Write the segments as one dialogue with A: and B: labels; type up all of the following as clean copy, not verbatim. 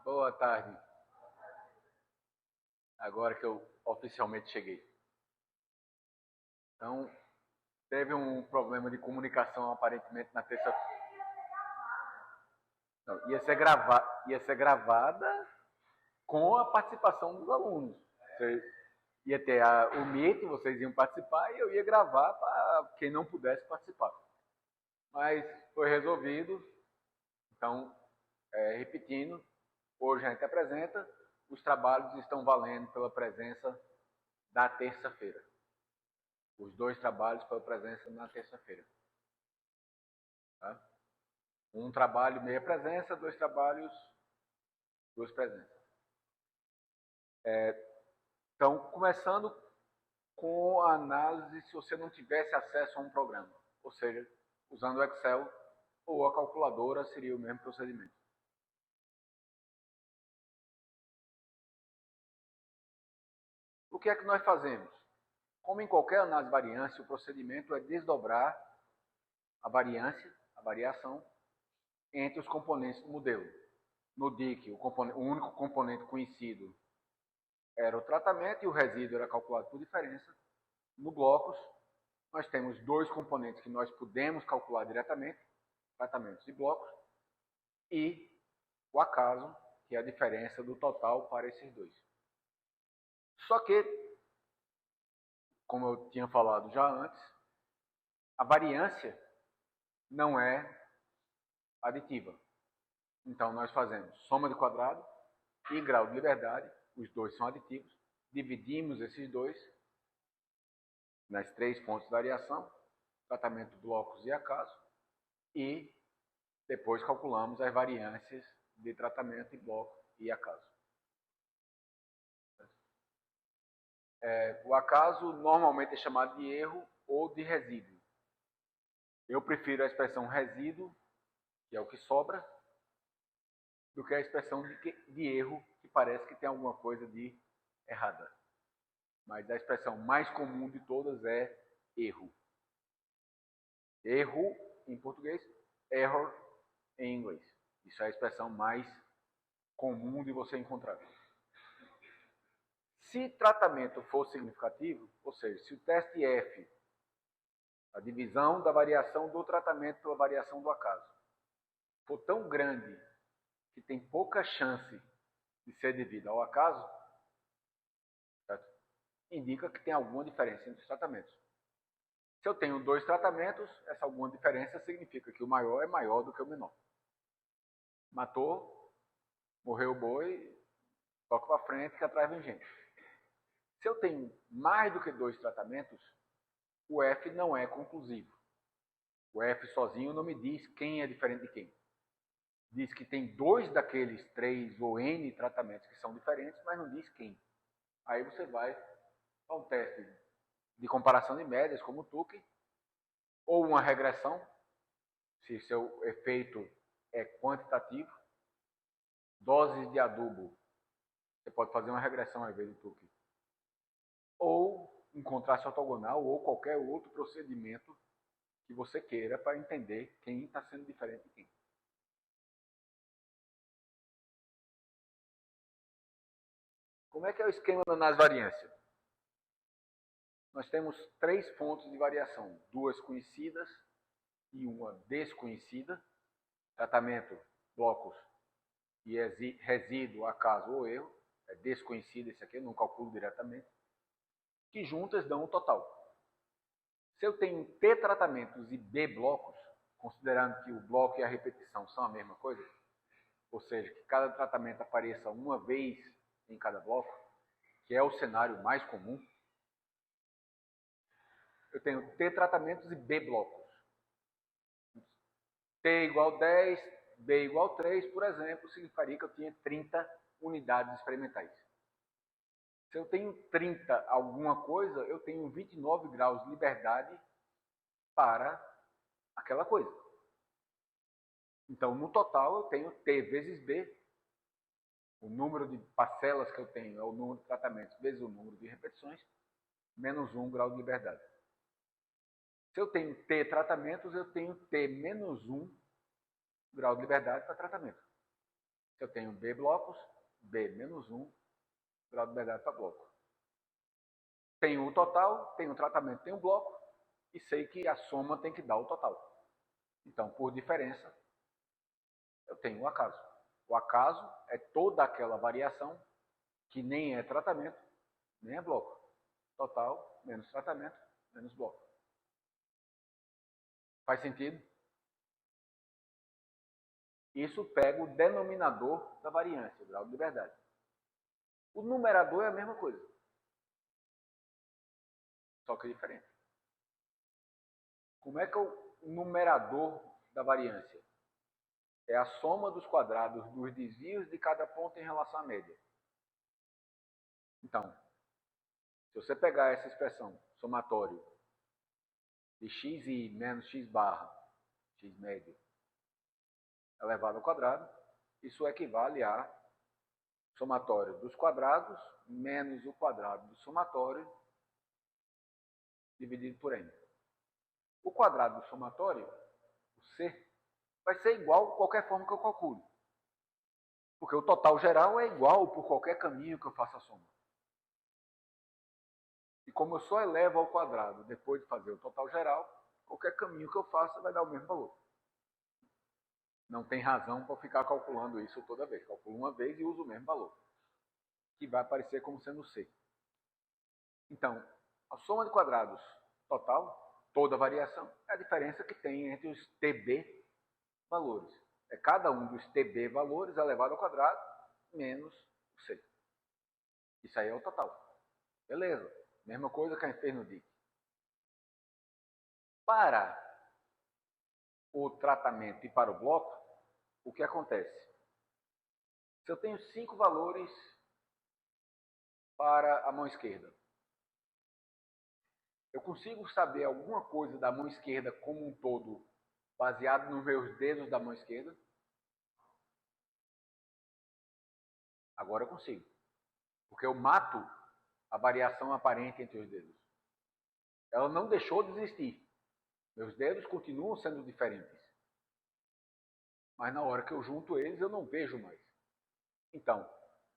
A: Boa tarde. Agora que eu oficialmente cheguei. Então, teve um problema de comunicação aparentemente na terça. Não, ia ser gravada com a participação dos alunos. Ia ter o Meet, vocês iam participar e eu ia gravar para quem não pudesse participar. Mas foi resolvido. Então, repetindo, hoje a gente apresenta, os trabalhos estão valendo pela presença da terça-feira. Os 2 trabalhos pela presença na terça-feira. Tá? Um trabalho meia presença, 2 trabalhos, 2 presenças. Então, começando com a análise se você não tivesse acesso a um programa. Ou seja, usando o Excel ou a calculadora seria o mesmo procedimento. O que é que nós fazemos? Como em qualquer análise de variância, o procedimento é desdobrar a variação, entre os componentes do modelo. No DIC, o único componente conhecido era o tratamento e o resíduo era calculado por diferença. No blocos, nós temos 2 componentes que nós podemos calcular diretamente, tratamentos de blocos, e o acaso, que é a diferença do total para esses 2. Só que, como eu tinha falado já antes, a variância não é aditiva. Então, nós fazemos soma de quadrado e grau de liberdade, os 2 são aditivos, dividimos esses 2 nas 3 fontes de variação, tratamento, blocos e acaso, e depois calculamos as variâncias de tratamento e bloco e acaso. O acaso normalmente é chamado de erro ou de resíduo. Eu prefiro a expressão resíduo, que é o que sobra, do que a expressão de erro, que parece que tem alguma coisa de errada. Mas a expressão mais comum de todas é erro. Erro em português, error em inglês. Isso é a expressão mais comum de você encontrar. Se tratamento for significativo, ou seja, se o teste F, a divisão da variação do tratamento pela variação do acaso, for tão grande que tem pouca chance de ser devida ao acaso, certo? Indica que tem alguma diferença entre os tratamentos. Se eu tenho 2 tratamentos, essa alguma diferença significa que o maior é maior do que o menor. Matou, morreu o boi, toca para frente que atrás vem gente. Se eu tenho mais do que 2 tratamentos, o F não é conclusivo. O F sozinho não me diz quem é diferente de quem. Diz que tem 2 daqueles 3 ou N tratamentos que são diferentes, mas não diz quem. Aí você vai a um teste de comparação de médias, como o Tukey, ou uma regressão, se seu efeito é quantitativo. Doses de adubo, você pode fazer uma regressão ao invés do Tukey. Ou um contraste ortogonal, ou qualquer outro procedimento que você queira para entender quem está sendo diferente de quem. Como é que é o esquema da análise variância? Nós temos 3 fontes de variação, 2 conhecidas e uma desconhecida, tratamento, blocos e resíduo, acaso ou erro, é desconhecido esse aqui, eu não calculo diretamente, que juntas dão um total. Se eu tenho T tratamentos e B blocos, considerando que o bloco e a repetição são a mesma coisa, ou seja, que cada tratamento apareça uma vez em cada bloco, que é o cenário mais comum, eu tenho T tratamentos e B blocos. T igual 10, B igual 3, por exemplo, significaria que eu tinha 30 unidades experimentais. Se eu tenho 30 alguma coisa, eu tenho 29 graus de liberdade para aquela coisa. Então, no total, eu tenho T vezes B. O número de parcelas que eu tenho é o número de tratamentos vezes o número de repetições, menos 1 grau de liberdade. Se eu tenho T tratamentos, eu tenho T menos 1 grau de liberdade para tratamento. Se eu tenho B blocos, B menos 1 grau de liberdade para bloco. Tenho o total, tenho o tratamento, tenho o bloco, e sei que a soma tem que dar o total. Então, por diferença, eu tenho o acaso. O acaso é toda aquela variação que nem é tratamento, nem é bloco. Total, menos tratamento, menos bloco. Faz sentido? Isso pega o denominador da variância, o grau de liberdade. O numerador é a mesma coisa, só que é diferente. Como é que é o numerador da variância? É a soma dos quadrados dos desvios de cada ponto em relação à média. Então, se você pegar essa expressão, somatório de xi menos x barra, x médio, elevado ao quadrado, isso equivale a somatório dos quadrados menos o quadrado do somatório dividido por n. O quadrado do somatório, o c, vai ser igual a qualquer forma que eu calcule. Porque o total geral é igual por qualquer caminho que eu faça a soma. E como eu só elevo ao quadrado depois de fazer o total geral, qualquer caminho que eu faça vai dar o mesmo valor. Não tem razão para ficar calculando isso toda vez. Calculo uma vez e uso o mesmo valor, que vai aparecer como sendo C. Então, a soma de quadrados total, toda variação, é a diferença que tem entre os TB valores. É cada um dos TB valores elevado ao quadrado menos o C. Isso aí é o total. Beleza. Mesma coisa que a gente fez no DIC. Para o tratamento e para o bloco, o que acontece? Se eu tenho 5 valores para a mão esquerda, eu consigo saber alguma coisa da mão esquerda como um todo, baseado nos meus dedos da mão esquerda? Agora eu consigo. Porque eu mato a variação aparente entre os dedos. Ela não deixou de existir. Meus dedos continuam sendo diferentes. Mas na hora que eu junto eles, eu não vejo mais. Então,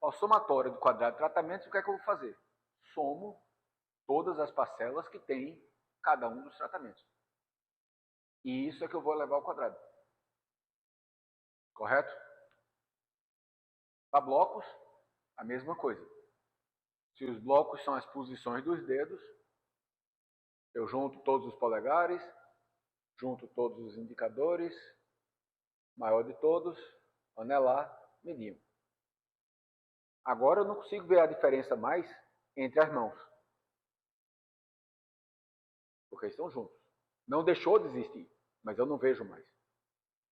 A: ao somatório do quadrado de tratamentos, o que é que eu vou fazer? Somo todas as parcelas que tem cada um dos tratamentos. E isso é que eu vou levar ao quadrado. Correto? Para blocos, a mesma coisa. Se os blocos são as posições dos dedos, eu junto todos os polegares, junto todos os indicadores, maior de todos, anelar, mediano. Agora eu não consigo ver a diferença mais entre as mãos. Porque estão juntos. Não deixou de existir, mas eu não vejo mais.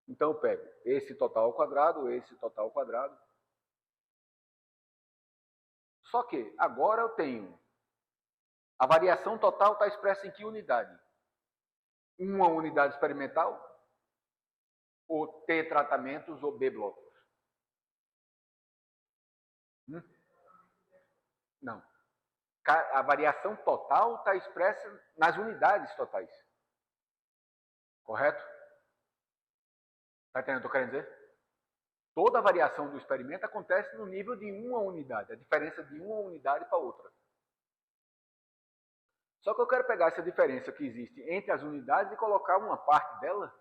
A: Então eu pego esse total ao quadrado, esse total ao quadrado. Só que agora eu tenho a variação total está expressa em que unidade? Uma unidade experimental, ou T tratamentos, ou B blocos? Não. A variação total está expressa nas unidades totais. Correto? Está entendendo o que eu quero dizer? Toda a variação do experimento acontece no nível de uma unidade, a diferença de uma unidade para outra. Só que eu quero pegar essa diferença que existe entre as unidades e colocar uma parte dela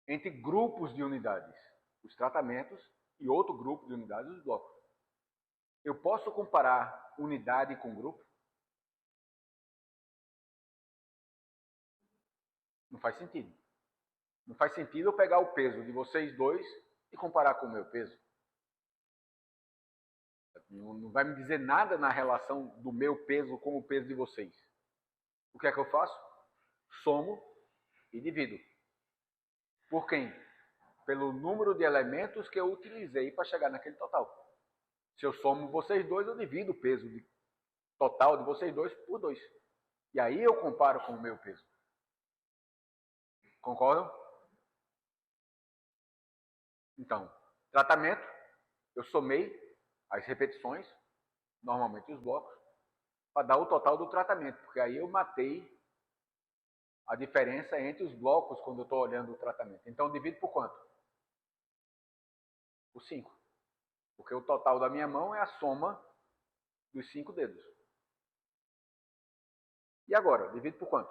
A: entre grupos de unidades, os tratamentos, e outro grupo de unidades, os blocos. Eu posso comparar unidade com grupo? Não faz sentido. Não faz sentido eu pegar o peso de vocês dois e comparar com o meu peso. Não vai me dizer nada na relação do meu peso com o peso de vocês. O que é que eu faço? Somo e divido. Por quem? Pelo número de elementos que eu utilizei para chegar naquele total. Se eu somo vocês dois, eu divido o peso total de vocês dois por 2. E aí eu comparo com o meu peso. Concordam? Então, tratamento, eu somei as repetições, normalmente os blocos, para dar o total do tratamento, porque aí eu matei a diferença entre os blocos quando eu estou olhando o tratamento. Então, eu divido por quanto? por 5. Porque o total da minha mão é a soma dos 5 dedos. E agora? Divido por quanto?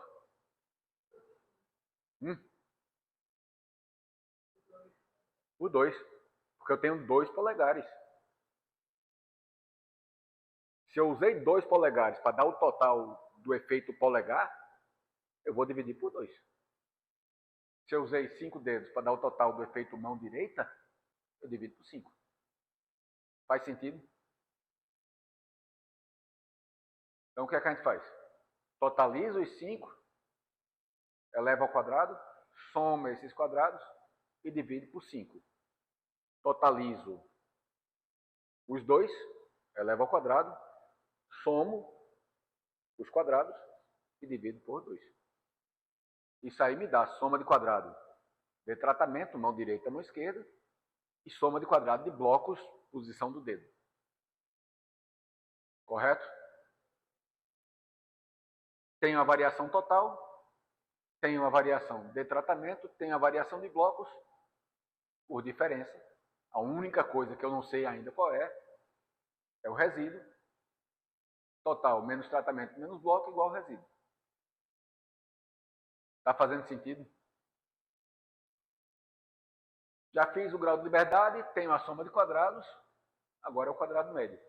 A: Por 2. Porque eu tenho 2 polegares. Se eu usei 2 polegares para dar o total do efeito polegar, eu vou dividir por 2. Se eu usei 5 dedos para dar o total do efeito mão direita, eu divido por 5. Faz sentido? Então o que é que a gente faz? Totaliza os 5, eleva ao quadrado, soma esses quadrados e divide por 5. Totalizo os 2, eleva ao quadrado, somo os quadrados e divido por 2. Isso aí me dá soma de quadrado de tratamento, mão direita, mão esquerda, e soma de quadrado de blocos, posição do dedo. Correto? Tenho a variação total, tenho a variação de tratamento, tenho a variação de blocos, por diferença. A única coisa que eu não sei ainda qual é o resíduo. Total menos tratamento menos bloco igual resíduo. Está fazendo sentido? Já fiz o grau de liberdade, tenho a soma de quadrados, agora é o quadrado médio.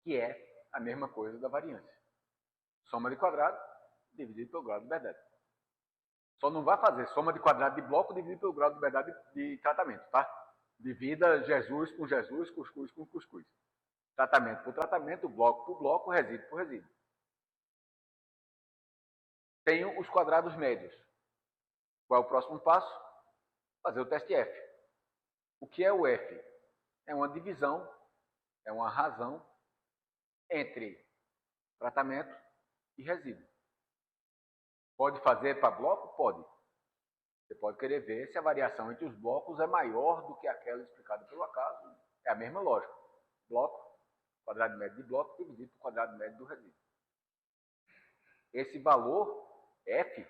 A: Que é a mesma coisa da variância. Soma de quadrado dividido pelo grau de liberdade. Só não vai fazer soma de quadrado de bloco dividido pelo grau de liberdade de tratamento, tá? Divida Jesus, cuscuz com cuscuz. Tratamento por tratamento, bloco por bloco, resíduo por resíduo. Tenho os quadrados médios. Qual é o próximo passo? Fazer o teste F. O que é o F? É uma divisão, é uma razão entre tratamento e resíduo. Pode fazer para bloco? Pode. Você pode querer ver se a variação entre os blocos é maior do que aquela explicada pelo acaso. É a mesma lógica. Bloco, quadrado médio de bloco, dividido por quadrado médio do resíduo. Esse valor, F,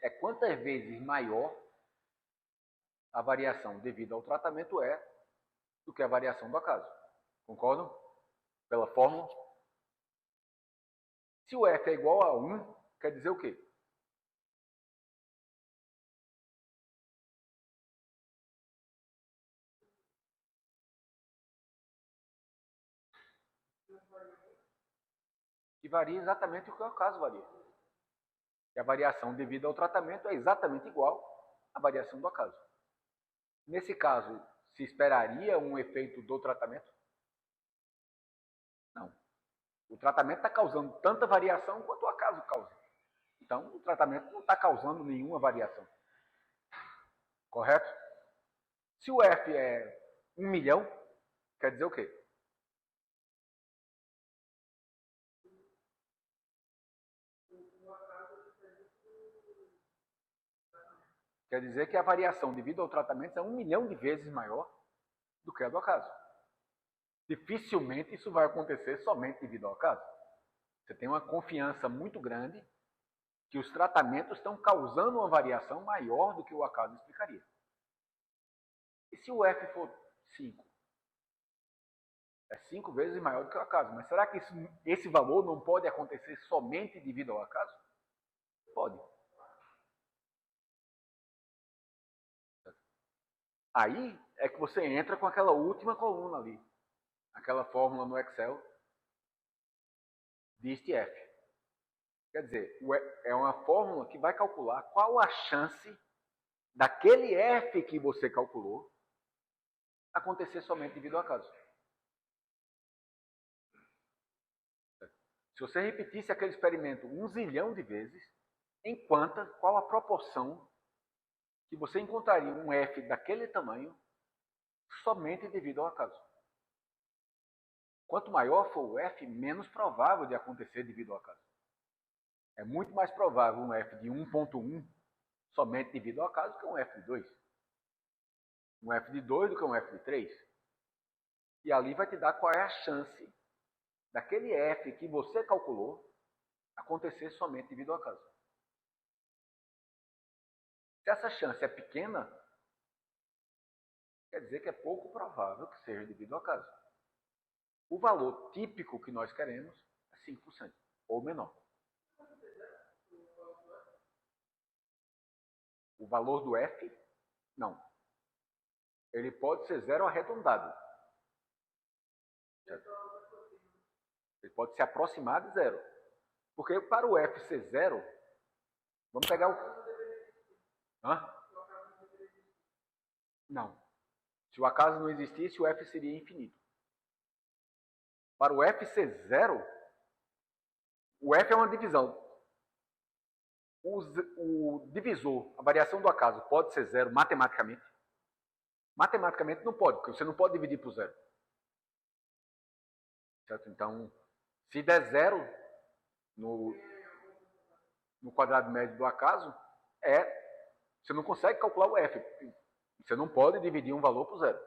A: é quantas vezes maior a variação devido ao tratamento é do que a variação do acaso. Concordam? Pela fórmula. Se o F é igual a 1, quer dizer o quê? Que varia exatamente o que o acaso varia. E a variação devido ao tratamento é exatamente igual à variação do acaso. Nesse caso, se esperaria um efeito do tratamento? Não. O tratamento está causando tanta variação quanto o acaso causa. Então, o tratamento não está causando nenhuma variação. Correto? Se o F é 1 milhão, quer dizer o quê? Quer dizer que a variação devido ao tratamento é 1 milhão de vezes maior do que a do acaso. Dificilmente isso vai acontecer somente devido ao acaso. Você tem uma confiança muito grande que os tratamentos estão causando uma variação maior do que o acaso explicaria. E se o F for 5? É 5 vezes maior do que o acaso. Mas será que esse valor não pode acontecer somente devido ao acaso? Pode. Aí é que você entra com aquela última coluna ali. Aquela fórmula no Excel de F. Quer dizer, é uma fórmula que vai calcular qual a chance daquele F que você calculou acontecer somente devido ao acaso. Se você repetisse aquele experimento 1 zilhão de vezes, qual a proporção que você encontraria um F daquele tamanho somente devido ao acaso? Quanto maior for o F, menos provável de acontecer devido ao acaso. É muito mais provável um F de 1.1 somente devido ao acaso que um F de 2. Um F de 2 do que um F de 3. E ali vai te dar qual é a chance daquele F que você calculou acontecer somente devido ao acaso. Se essa chance é pequena, quer dizer que é pouco provável que seja devido ao acaso. O valor típico que nós queremos é 5%, ou menor. O valor do F, não. Ele pode ser zero arredondado. Certo? Ele pode se aproximar de zero. Porque para o F ser zero, vamos pegar o... Hã? Não. Se o acaso não existisse, o F seria infinito. Para o F ser zero, o F é uma divisão. O divisor, a variação do acaso, pode ser zero matematicamente? Matematicamente não pode, porque você não pode dividir por zero. Certo? Então, se der zero no quadrado médio do acaso, você não consegue calcular o F. Você não pode dividir um valor por zero.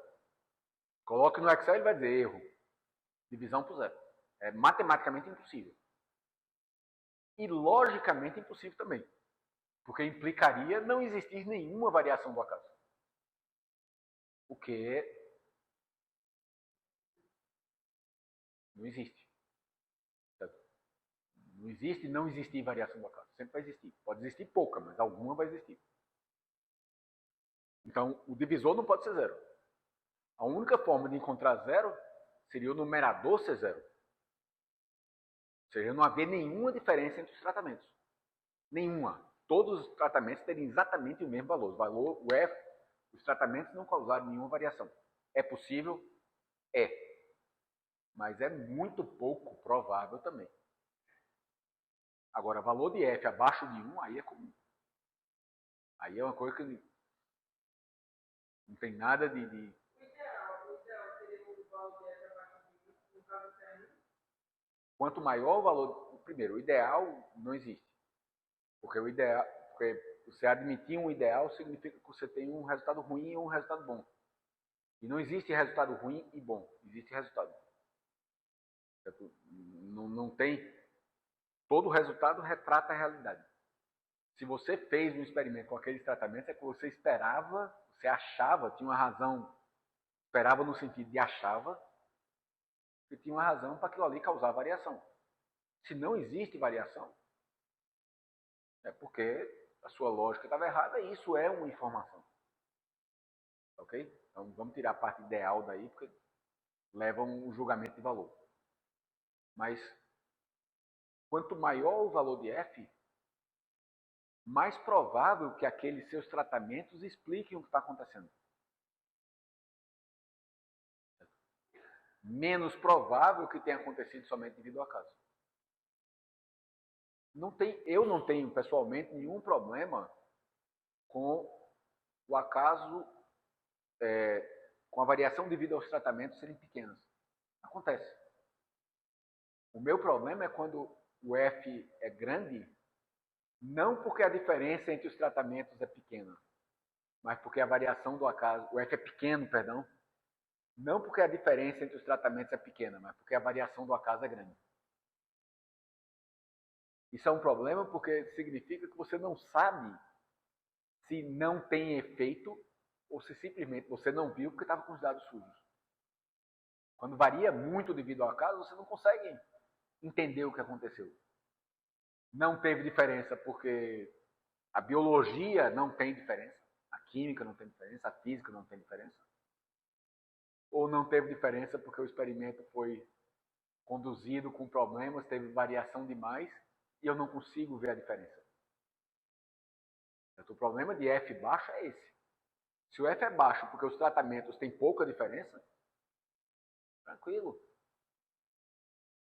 A: Coloque no Excel e ele vai dizer erro. Divisão por zero. É matematicamente impossível. E logicamente impossível também. Porque implicaria não existir nenhuma variação do acaso. O que não existe. Não existe não existir variação do acaso. Sempre vai existir. Pode existir pouca, mas alguma vai existir. Então, o divisor não pode ser zero. A única forma de encontrar zero seria o numerador ser zero. Ou seja, não haver nenhuma diferença entre os tratamentos. Nenhuma. Todos os tratamentos teriam exatamente o mesmo valor. O F, os tratamentos não causaram nenhuma variação. É possível? É. Mas é muito pouco provável também. Agora, valor de F abaixo de 1, aí é comum. Aí é uma coisa que não tem nada de... O ideal seria o valor de F abaixo de 1, no caso de 1. Quanto maior o valor... Primeiro, o ideal não existe. Porque o ideal... Porque você admitir um ideal significa que você tem um resultado ruim e um resultado bom. E não existe resultado ruim e bom. Existe resultado. Não tem... Todo resultado retrata a realidade. Se você fez um experimento com aqueles tratamentos, é que você esperava, você achava, tinha uma razão, esperava no sentido de achava, que tinha uma razão para aquilo ali causar variação. Se não existe variação, é porque a sua lógica estava errada e isso é uma informação. Ok? Então vamos tirar a parte ideal daí, porque leva a um julgamento de valor. Mas quanto maior o valor de F, mais provável que aqueles seus tratamentos expliquem o que está acontecendo. Menos provável que tenha acontecido somente devido ao acaso. Eu não tenho, pessoalmente, nenhum problema com o acaso, com a variação devido aos tratamentos serem pequenas. Acontece. O meu problema é quando o F é grande, não porque a diferença entre os tratamentos é pequena, mas porque a variação do acaso, o F é pequeno, perdão, não porque a diferença entre os tratamentos é pequena, mas porque a variação do acaso é grande. Isso é um problema porque significa que você não sabe se não tem efeito ou se simplesmente você não viu porque estava com os dados sujos. Quando varia muito devido ao acaso, você não consegue entender o que aconteceu. Não teve diferença porque a biologia não tem diferença, a química não tem diferença, a física não tem diferença. Ou não teve diferença porque o experimento foi conduzido com problemas, teve variação demais e eu não consigo ver a diferença. O problema de F baixo é esse. Se o F é baixo porque os tratamentos têm pouca diferença, tranquilo.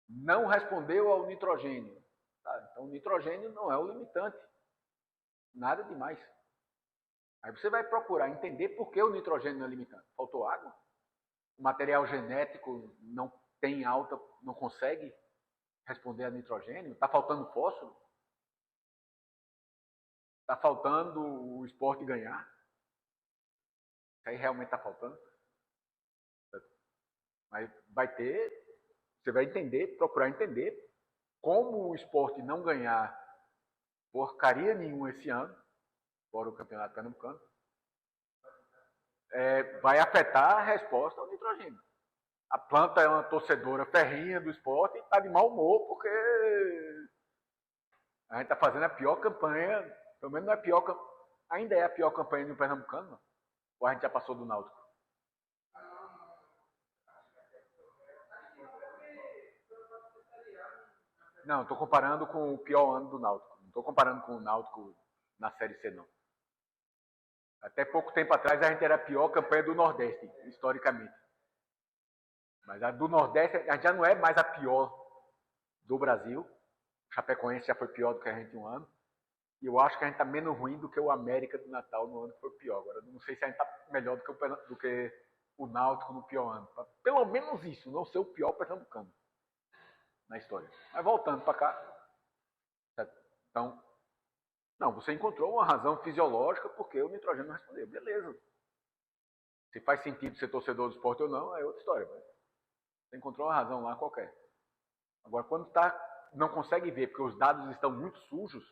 A: Não respondeu ao nitrogênio. Tá, então o nitrogênio não é o limitante. Nada demais. Aí você vai procurar entender por que o nitrogênio não é limitante. Faltou água? O material genético não tem alta, não consegue responder a nitrogênio? Está faltando fósforo? Está faltando o esporte ganhar? Isso aí realmente está faltando? Mas vai ter, você vai entender, procurar entender como o esporte não ganhar porcaria nenhuma esse ano, fora o campeonato pernambucano. vai afetar a resposta ao nitrogênio. A planta é uma torcedora ferrinha do esporte e está de mau humor porque a gente está fazendo a pior campanha, pelo menos não é a pior, ainda é a pior campanha do Pernambucano, não? Ou a gente já passou do Náutico? Não, estou comparando com o pior ano do Náutico. Não estou comparando com o Náutico na Série C, não. Até pouco tempo atrás a gente era a pior campanha do Nordeste, historicamente. Mas a do Nordeste a gente já não é mais a pior do Brasil. O Chapecoense já foi pior do que a gente um ano. E eu acho que a gente está menos ruim do que o América do Natal no ano que foi pior. Agora, não sei se a gente está melhor do que o Náutico no pior ano. Pelo menos isso, não ser o pior pernambucano na história. Mas voltando para cá. Então, não, você encontrou uma razão fisiológica porque o nitrogênio não respondeu. Beleza. Se faz sentido ser torcedor do esporte ou não, é outra história. Mas você encontrou uma razão lá qualquer. Agora, quando não consegue ver porque os dados estão muito sujos,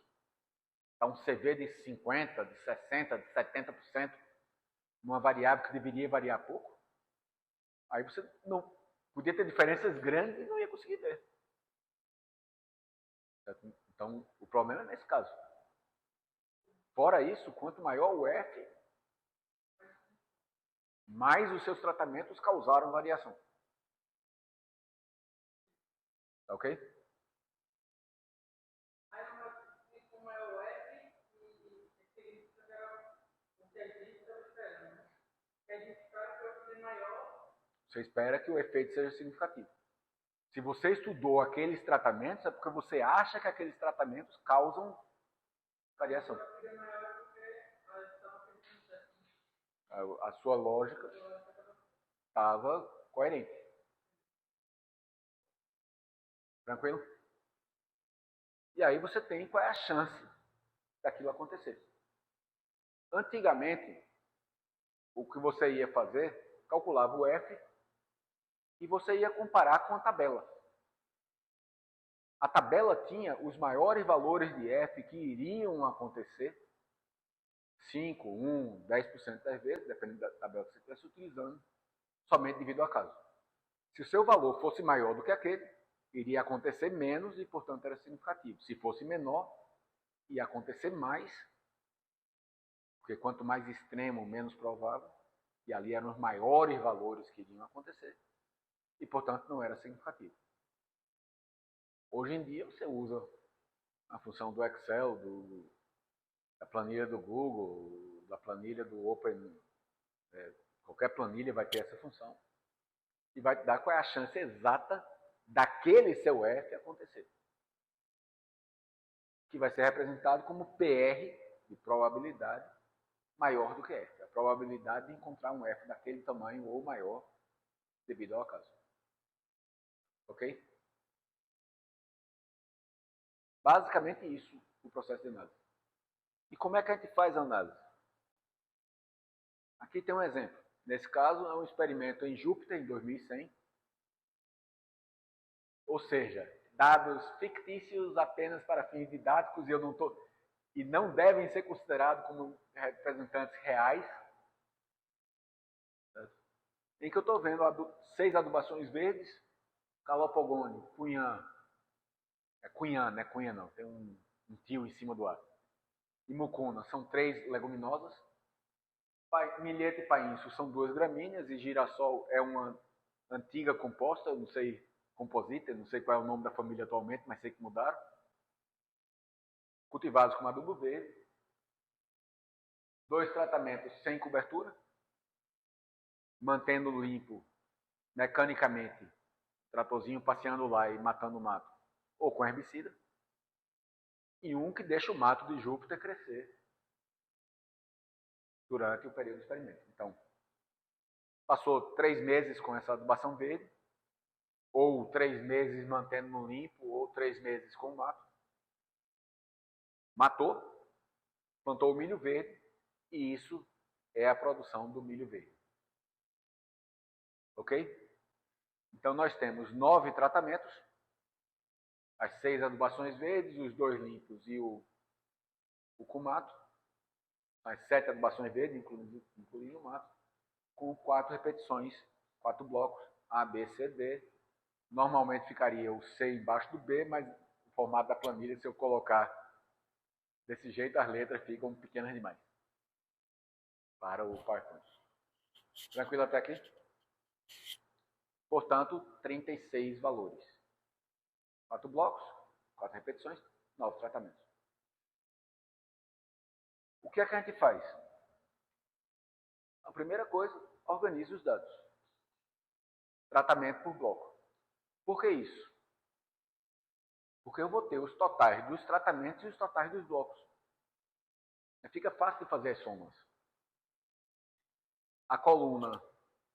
A: está um CV de 50%, de 60%, de 70%, numa variável que deveria variar pouco, aí você não podia ter diferenças grandes e não ia conseguir ver. Então, o problema é nesse caso. Fora isso, quanto maior o F, mais os seus tratamentos causaram variação. Tá ok? Você espera que o efeito seja significativo. Se você estudou aqueles tratamentos, é porque você acha que aqueles tratamentos causam variação. A sua lógica estava coerente. Tranquilo? E aí você tem qual é a chance daquilo acontecer. Antigamente, o que você ia fazer, calculava o F e você ia comparar com a tabela. A tabela tinha os maiores valores de F que iriam acontecer, 5, 1, 10% das vezes, dependendo da tabela que você estivesse utilizando, somente devido ao acaso. Se o seu valor fosse maior do que aquele, iria acontecer menos e, portanto, era significativo. Se fosse menor, ia acontecer mais, porque quanto mais extremo, menos provável, e ali eram os maiores valores que iriam acontecer, e, portanto, não era significativo. Hoje em dia, você usa a função do Excel, da planilha do Google, da planilha do Open, qualquer planilha vai ter essa função, e vai te dar qual é a chance exata daquele seu F acontecer. Que vai ser representado como PR, de probabilidade, maior do que F. A probabilidade de encontrar um F daquele tamanho ou maior devido ao acaso. Ok? Basicamente isso, o processo de análise. E como é que a gente faz a análise? Aqui tem um exemplo. Nesse caso, é um experimento em Júpiter, em 2100. Ou seja, dados fictícios apenas para fins didáticos e não devem ser considerados como representantes reais. Em que eu estou vendo 6 adubações verdes, calopogone, cunhã. É cunhã, não é cunhã não, tem um tio em cima do ar. E mucuna, são 3 leguminosas. Milhete e painço são 2 gramíneas e girassol é uma antiga composta, eu não sei, composita, não sei qual é o nome da família atualmente, mas sei que mudaram. Cultivados com adubo verde. 2 tratamentos sem cobertura, mantendo limpo mecanicamente, tratorzinho passeando lá e matando o mato, ou com herbicida. E um que deixa o mato de Júpiter crescer durante o período do experimento. Então, passou 3 meses com essa adubação verde, ou 3 meses mantendo no limpo, ou 3 meses com o mato. Matou, plantou o milho verde, e isso é a produção do milho verde. Ok? Então nós temos 9 tratamentos, as 6 adubações verdes, os 2 limpos e o com mato, as 7 adubações verdes, incluindo o mato, com 4 repetições, 4 blocos, A, B, C, D. Normalmente ficaria o C embaixo do B, mas o formato da planilha, se eu colocar desse jeito, as letras ficam pequenas demais para o PowerPoint. Tranquilo até aqui? Portanto, 36 valores. 4 blocos, 4 repetições, 9 tratamentos. O que é que a gente faz? A primeira coisa, organize os dados. Tratamento por bloco. Por que isso? Porque eu vou ter os totais dos tratamentos e os totais dos blocos. Fica fácil de fazer as somas. A coluna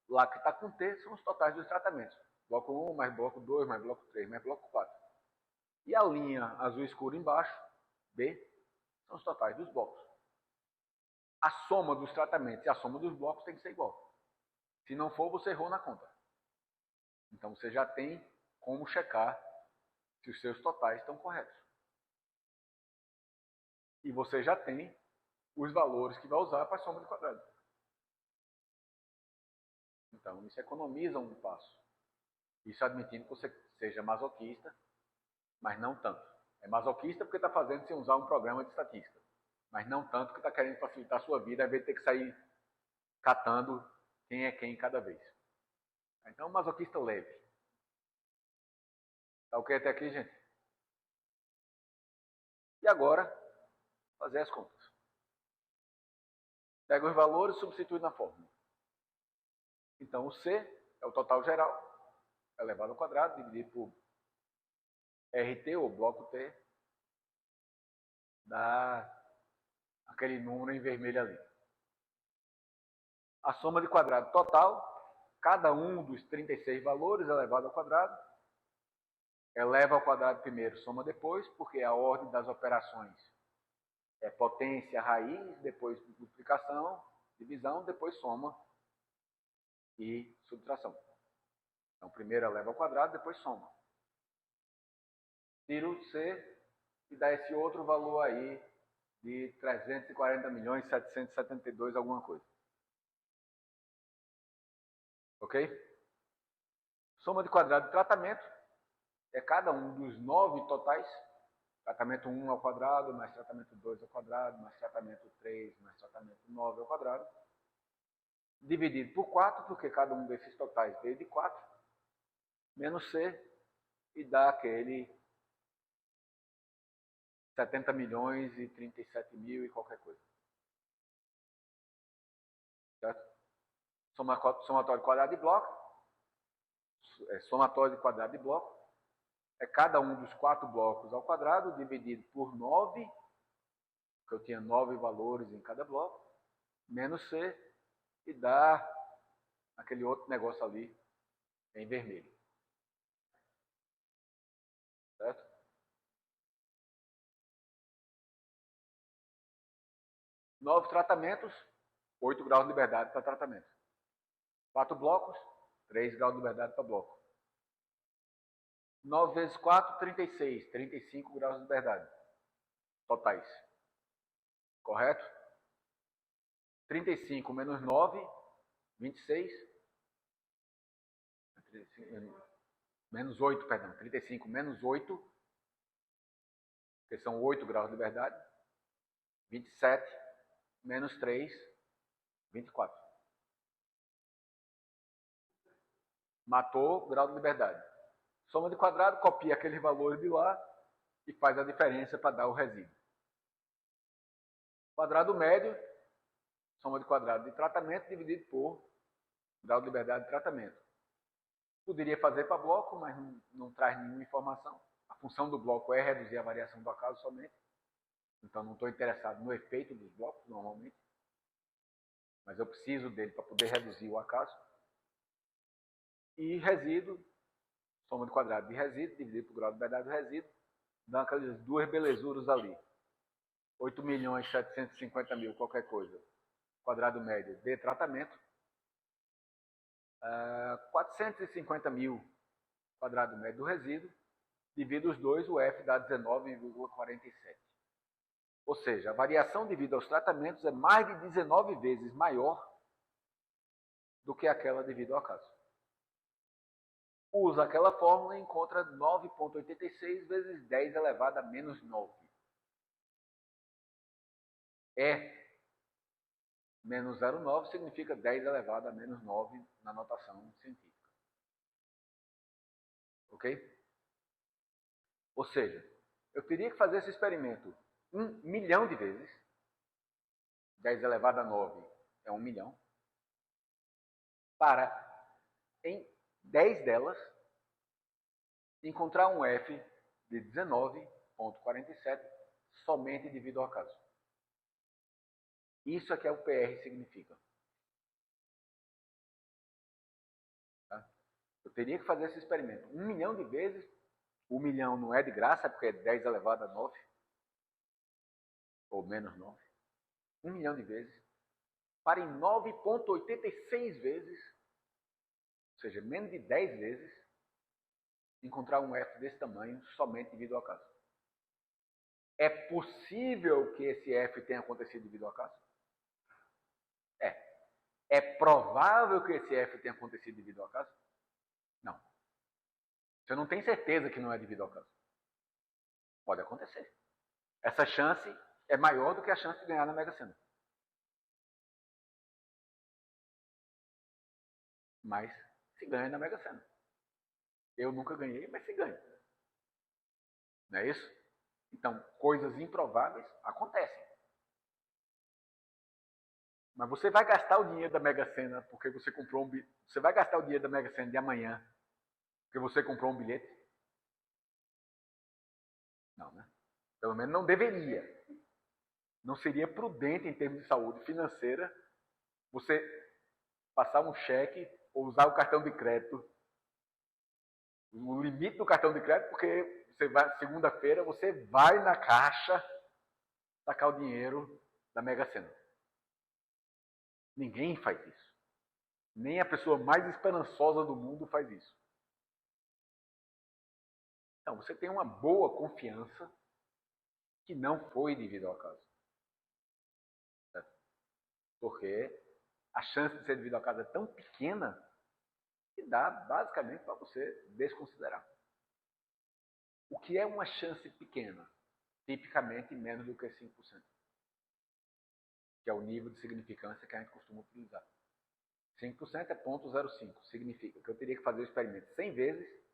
A: lá que está com T são os totais dos tratamentos. Bloco 1, mais bloco 2, mais bloco 3, mais bloco 4. E a linha azul escuro embaixo, B, são os totais dos blocos. A soma dos tratamentos e a soma dos blocos tem que ser igual. Se não for, você errou na conta. Então você já tem como checar se os seus totais estão corretos. E você já tem os valores que vai usar para a soma de quadrado. Então isso economiza um passo. Isso admitindo que você seja masoquista, mas não tanto. É masoquista porque está fazendo sem usar um programa de estatística. Mas não tanto que está querendo facilitar a sua vida, ao invés de ter que sair catando quem é quem cada vez. Então, masoquista leve. Tá ok até aqui, gente? E agora, fazer as contas. Pega os valores e substitui na fórmula. Então, o C é o total geral, elevado ao quadrado, dividido por RT, ou bloco T, dá aquele número em vermelho ali. A soma de quadrado total, cada um dos 36 valores elevado ao quadrado, eleva ao quadrado primeiro, soma depois, porque a ordem das operações é potência, raiz, depois multiplicação, divisão, depois soma e subtração. Então, primeiro eleva ao quadrado, depois soma. Tira o C e dá esse outro valor aí de 340.772, alguma coisa. Ok? Soma de quadrado de tratamento é cada um dos 9 totais. Tratamento 1 ao quadrado, mais tratamento 2 ao quadrado, mais tratamento 3, mais tratamento 9 ao quadrado. Dividido por 4, porque cada um desses totais veio de 4, menos C, e dá aquele 70 milhões e 37 mil e qualquer coisa. Certo? Somatório de quadrado de bloco. Somatório de quadrado de bloco. É cada um dos 4 blocos ao quadrado, dividido por 9, que eu tinha 9 valores em cada bloco, menos C, e dá aquele outro negócio ali em vermelho. Certo? Novos tratamentos, 8 graus de liberdade para tratamento. 4 blocos, 3 graus de liberdade para bloco. 9 vezes 4, 36. 35 graus de liberdade. Totais. Correto? 35 menos 9, 26. Menos 8, perdão. 35 menos 8, que são 8 graus de liberdade. 27 menos 3, 24. Matou grau de liberdade. Soma de quadrado, copia aqueles valores de lá e faz a diferença para dar o resíduo. Quadrado médio, soma de quadrado de tratamento dividido por grau de liberdade de tratamento. Poderia fazer para bloco, mas não traz nenhuma informação. A função do bloco é reduzir a variação do acaso somente. Então não estou interessado no efeito dos blocos, normalmente. Mas eu preciso dele para poder reduzir o acaso. E resíduo, soma de quadrado de resíduo, dividido por grau de liberdade do resíduo, dá aquelas duas belezuras ali. 8.750.000, qualquer coisa. Quadrado médio de tratamento. 450 mil quadrado médio do resíduo. Divido os dois, o F dá 19,47. Ou seja, a variação devido aos tratamentos é mais de 19 vezes maior do que aquela devido ao acaso. Usa aquela fórmula e encontra 9,86 vezes 10 elevado a menos 9. Menos 0,9 significa 10 elevado a menos 9 na notação científica. Ok? Ou seja, eu teria que fazer esse experimento 1 milhão de vezes. 10 elevado a 9 é 1 milhão. Para, em 10 delas, encontrar um F de 19,47 somente devido ao acaso. Isso é que o PR significa. Tá? Eu teria que fazer esse experimento 1 milhão de vezes. 1 milhão não é de graça, porque é 10 elevado a 9. Ou menos 9. 1 milhão de vezes. Para em 9,86 vezes, ou seja, menos de 10 vezes, encontrar um F desse tamanho somente devido ao acaso. É possível que esse F tenha acontecido devido ao acaso? É. É provável que esse F tenha acontecido devido ao acaso? Não. Você não tem certeza que não é devido ao acaso. Pode acontecer. Essa chance é maior do que a chance de ganhar na Mega Sena. Mas se ganha na Mega Sena. Eu nunca ganhei, mas se ganha. Não é isso? Então, coisas improváveis acontecem. Mas você vai gastar o dinheiro da Mega Sena porque você comprou um bilhete. Você vai gastar o dinheiro da Mega Sena de amanhã porque você comprou um bilhete? Não, né? Pelo menos não deveria. Não seria prudente em termos de saúde financeira você passar um cheque ou usar o cartão de crédito, o limite do cartão de crédito, porque você vai, segunda-feira você vai na caixa sacar o dinheiro da Mega Sena. Ninguém faz isso. Nem a pessoa mais esperançosa do mundo faz isso. Então, você tem uma boa confiança que não foi devido ao acaso. Certo? Porque a chance de ser devido ao acaso é tão pequena que dá basicamente para você desconsiderar. O que é uma chance pequena? Tipicamente menos do que 5%. Que é o nível de significância que a gente costuma utilizar. 5% é 0,05. Significa que eu teria que fazer o experimento 100 vezes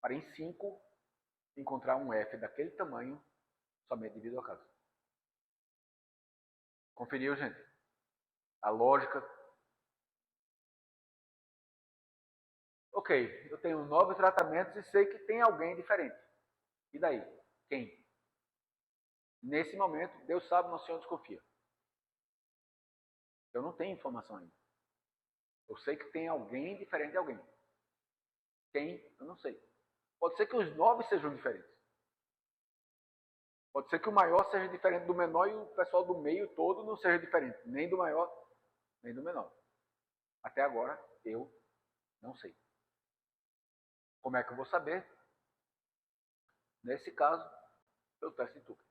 A: para em 5 encontrar um F daquele tamanho somente devido ao acaso. Conferiu, gente? A lógica. Ok, eu tenho 9 tratamentos e sei que tem alguém diferente. E daí? Quem? Nesse momento, Deus sabe, Nosso Senhor desconfia. Eu não tenho informação ainda. Eu sei que tem alguém diferente de alguém. Quem? Eu não sei. Pode ser que os 9 sejam diferentes. Pode ser que o maior seja diferente do menor e o pessoal do meio todo não seja diferente. Nem do maior, nem do menor. Até agora, eu não sei. Como é que eu vou saber? Nesse caso, eu testo em Tucker.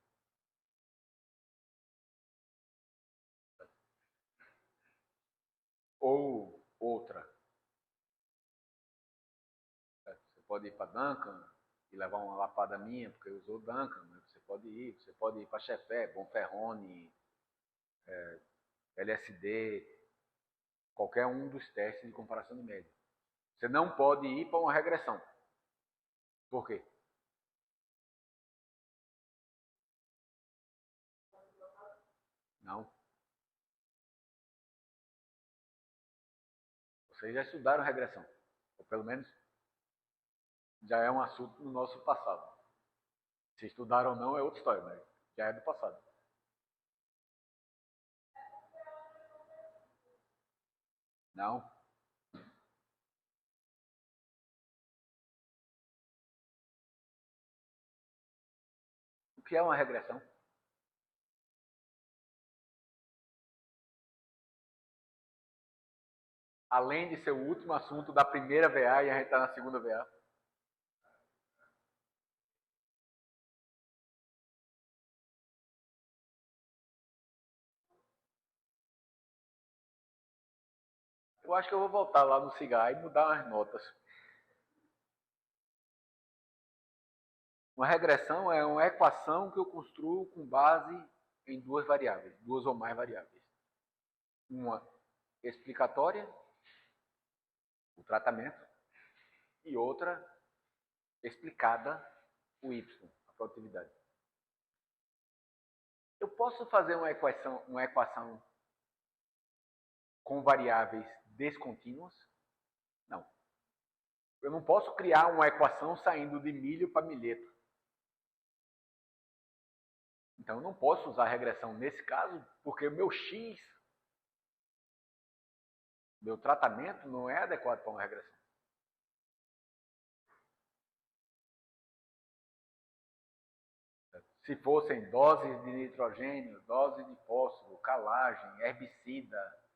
A: Ou outra. Você pode ir para Duncan e levar uma lapada minha, porque usou Duncan. Né? Você pode ir para Chefé, Bonferroni, LSD, qualquer um dos testes de comparação de média. Você não pode ir para uma regressão. Por quê? Não. Vocês já estudaram regressão. Ou pelo menos já é um assunto no nosso passado. Se estudaram ou não é outra história, mas já é do passado. Não. O que é uma regressão? Além de ser o último assunto da primeira VA e a gente está na segunda VA. Eu acho que eu vou voltar lá no cigarro e mudar umas notas. Uma regressão é uma equação que eu construo com base em duas variáveis, duas ou mais variáveis. Uma explicatória, o tratamento, e outra explicada, o y, a produtividade. Eu posso fazer uma equação com variáveis descontínuas? Não. Eu não posso criar uma equação saindo de milho para milheto. Então, eu não posso usar regressão nesse caso, porque o meu x, meu tratamento, não é adequado para uma regressão. Se fossem doses de nitrogênio, doses de fósforo, calagem, herbicida,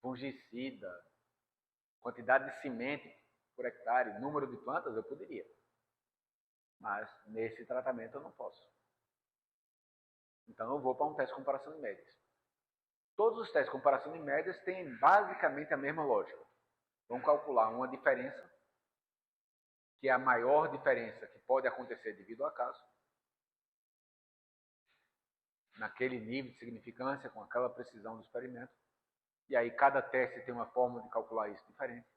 A: fungicida, quantidade de semente por hectare, número de plantas, eu poderia. Mas nesse tratamento eu não posso. Então eu vou para um teste de comparação de médias. Todos os testes de comparação de médias têm basicamente a mesma lógica. Vamos calcular uma diferença, que é a maior diferença que pode acontecer devido ao acaso, naquele nível de significância, com aquela precisão do experimento. E aí cada teste tem uma forma de calcular isso diferente.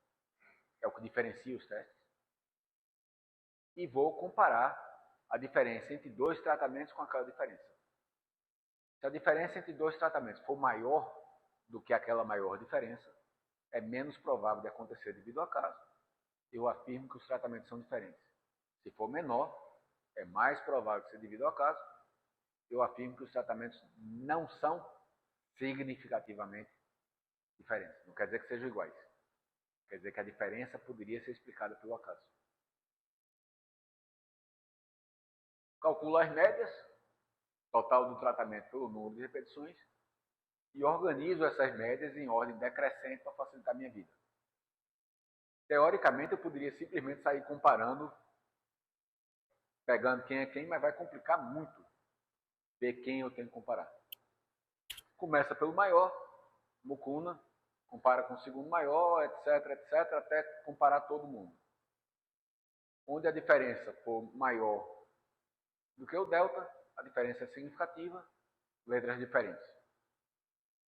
A: É o que diferencia os testes. E vou comparar a diferença entre dois tratamentos com aquela diferença. Se a diferença entre dois tratamentos for maior do que aquela maior diferença, é menos provável de acontecer devido ao acaso. Eu afirmo que os tratamentos são diferentes. Se for menor, é mais provável que seja devido ao acaso. Eu afirmo que os tratamentos não são significativamente diferentes. Não quer dizer que sejam iguais. Quer dizer que a diferença poderia ser explicada pelo acaso. Calculo as médias, total do tratamento pelo número de repetições, e organizo essas médias em ordem decrescente para facilitar a minha vida. Teoricamente, eu poderia simplesmente sair comparando, pegando quem é quem, mas vai complicar muito ver quem eu tenho que comparar. Começa pelo maior, mucuna, compara com o segundo maior, etc, etc, até comparar todo mundo. Onde a diferença for maior do que o delta, a diferença é significativa, letras diferentes.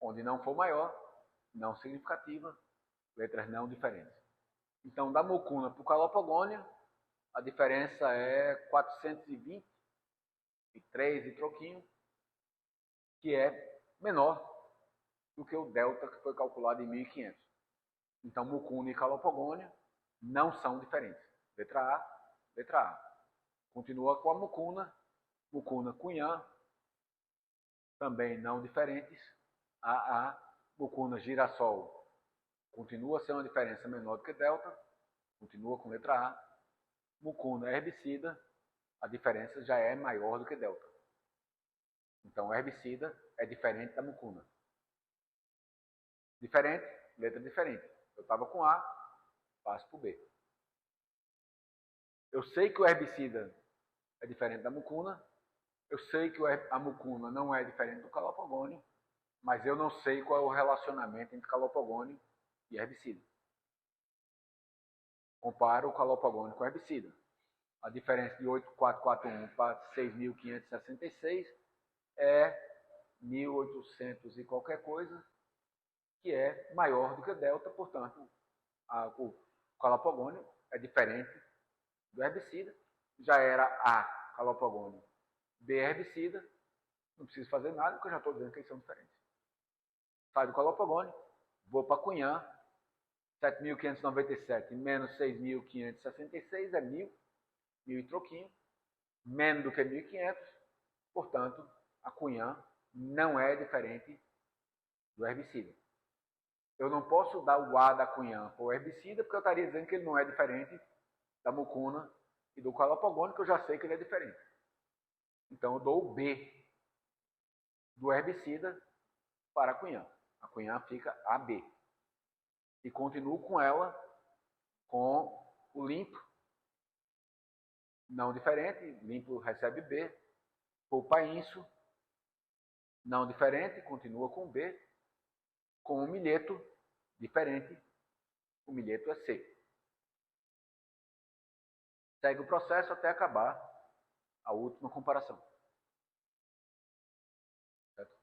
A: Onde não for maior, não significativa, letras não diferentes. Então, da mucuna para o calopogônio, a diferença é 423 e troquinho, que é menor do que o delta que foi calculado em 1500. Então, mucuna e calopogônio não são diferentes. Letra A, letra A. Continua com a mucuna, mucuna cunhã, também não diferentes. AA, mucuna girassol, continua a ser uma diferença menor do que delta, continua com letra A. Mucuna herbicida, a diferença já é maior do que delta. Então, herbicida é diferente da mucuna. Diferente, letra diferente. Eu estava com A, passo para o B. Eu sei que o herbicida é diferente da mucuna, eu sei que a mucuna não é diferente do calopogônio, mas eu não sei qual é o relacionamento entre calopogônio e herbicida. Comparo o calopogônio com o herbicida. A diferença de 8.441 para 6.566 é 1.800 e qualquer coisa, que é maior do que delta, portanto, o calopogônio é diferente do herbicida. Já era A, calopogônio, B, herbicida, não preciso fazer nada, porque eu já estou dizendo que eles são diferentes. Sai do calopogônio, vou para cunhã, 7.597 menos 6.566 é 1.000, 1.000 e troquinho, menos do que 1.500, portanto, a cunhã não é diferente do herbicida. Eu não posso dar o A da cunhã para o herbicida, porque eu estaria dizendo que ele não é diferente da mucuna e do calopogônio, que eu já sei que ele é diferente. Então, eu dou o B do herbicida para a cunhã. A cunhã fica AB. E continuo com ela com o limpo, não diferente, limpo recebe B, polpa inso, não diferente, continua com B, com o milheto, diferente, o milheto é C. Segue o processo até acabar a última comparação. Certo?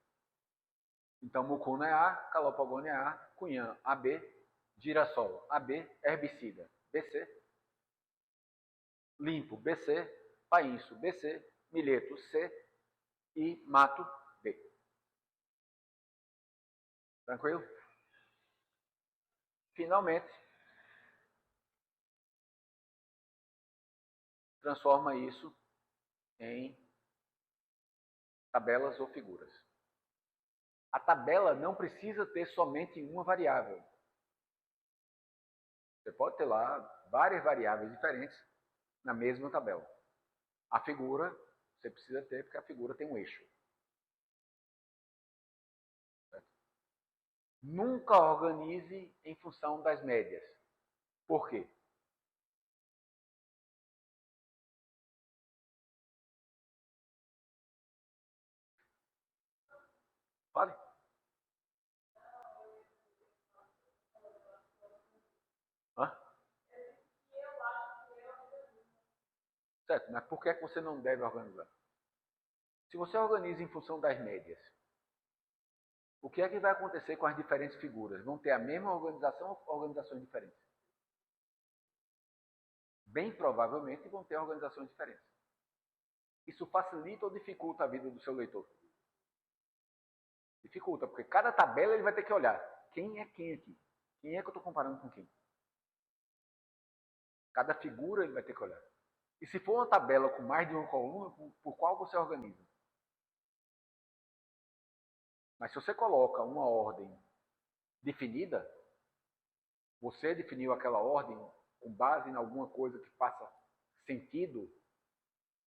A: Então, mucuna é A, calopogônia é A, cunhã AB, girassol AB, herbicida BC, limpo BC, painço BC, milheto C e mato B. Tranquilo? Finalmente, transforma isso em tabelas ou figuras. A tabela não precisa ter somente uma variável. Você pode ter lá várias variáveis diferentes na mesma tabela. A figura você precisa ter porque a figura tem um eixo. Certo? Nunca organize em função das médias. Por quê? Fale. Hã? Certo, mas por que você não deve organizar? Se você organiza em função das médias, o que é que vai acontecer com as diferentes figuras? Vão ter a mesma organização ou organizações diferentes? Bem provavelmente vão ter organizações diferentes. Isso facilita ou dificulta a vida do seu leitor? Dificulta, porque cada tabela ele vai ter que olhar. Quem é quem aqui? Quem é que eu estou comparando com quem? Cada figura ele vai ter que olhar. E se for uma tabela com mais de uma coluna, por qual você organiza? Mas se você coloca uma ordem definida, você definiu aquela ordem com base em alguma coisa que faça sentido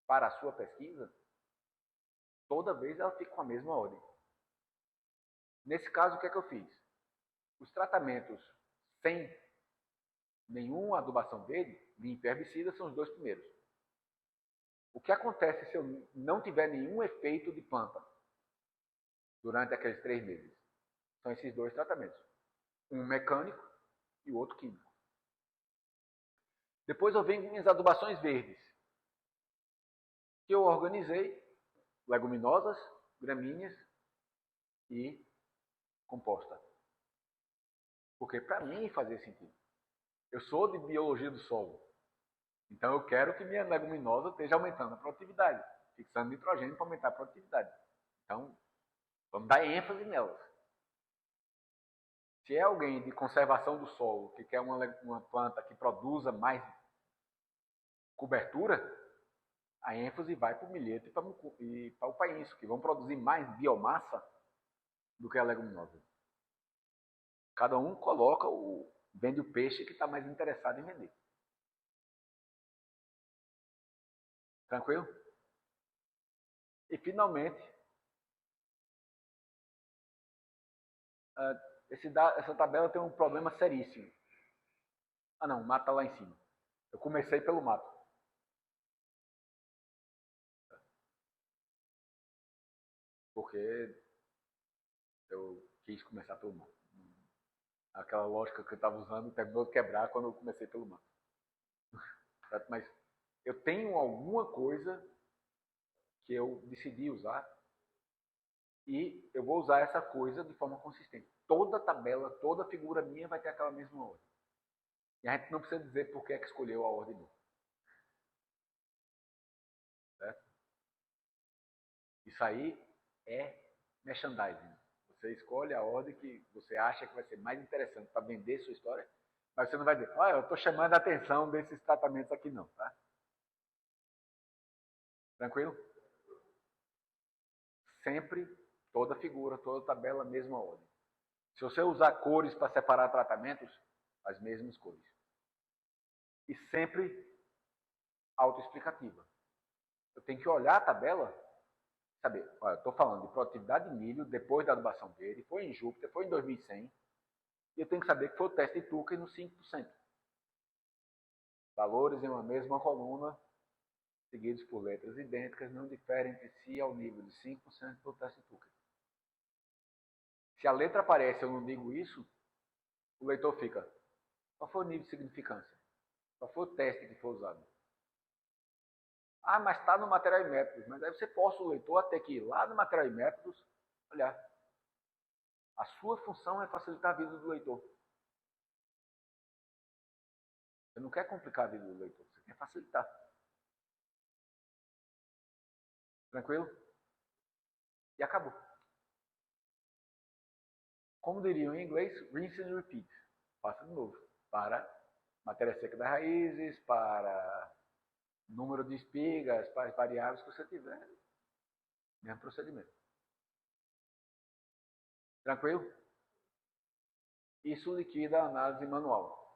A: para a sua pesquisa, toda vez ela fica com a mesma ordem. Nesse caso, o que é que eu fiz? Os tratamentos sem nenhuma adubação verde, limpo e herbicida, são os dois primeiros. O que acontece se eu não tiver nenhum efeito de planta durante aqueles 3 meses? São esses dois tratamentos. Um mecânico e o outro químico. Depois eu venho com minhas adubações verdes, que eu organizei leguminosas, gramíneas e composta. Porque para mim fazia sentido. Eu sou de biologia do solo. Então eu quero que minha leguminosa esteja aumentando a produtividade, fixando nitrogênio para aumentar a produtividade. Então, vamos dar ênfase nelas. Se é alguém de conservação do solo que quer uma planta que produza mais cobertura, a ênfase vai para o milheto e para o painço, que vão produzir mais biomassa do que a leguminosa. Cada um coloca vende o peixe que está mais interessado em vender. Tranquilo? E finalmente, essa tabela tem um problema seríssimo. Ah não, o mato está lá em cima. Eu comecei pelo mato. Porque eu quis começar pelo mato. Aquela lógica que eu estava usando terminou de quebrar quando eu comecei pelo mato. Mas eu tenho alguma coisa que eu decidi usar e eu vou usar essa coisa de forma consistente. Toda tabela, toda figura minha vai ter aquela mesma ordem. E a gente não precisa dizer por que é que escolheu a ordem não. Certo? Isso aí é merchandising. Você escolhe a ordem que você acha que vai ser mais interessante para vender sua história, mas você não vai dizer, olha, eu estou chamando a atenção desses tratamentos aqui não, tá? Tranquilo? Sempre, toda figura, toda tabela, mesma ordem. Se você usar cores para separar tratamentos, as mesmas cores. E sempre autoexplicativa. Eu tenho que olhar a tabela, saber, olha, eu estou falando de produtividade de milho depois da adubação verde, foi em Júpiter, foi em 2100, e eu tenho que saber que foi o teste de Tucker no 5%. Valores em uma mesma coluna, seguidos por letras idênticas, não diferem entre si ao nível de 5% do teste de Tucker. Se a letra aparece e eu não digo isso, o leitor fica, qual foi o nível de significância? Qual foi o teste que foi usado? Ah, mas está no material e métodos. Mas aí você força o leitor a ter que ir lá no material e métodos, olhar. A sua função é facilitar a vida do leitor. Você não quer complicar a vida do leitor, você quer facilitar. Tranquilo? E acabou. Como diriam em inglês, rinse and repeat. Faça de novo. Para matéria seca das raízes, para número de espigas, para as variáveis que você tiver. Mesmo procedimento. Tranquilo? Isso liquida a análise manual.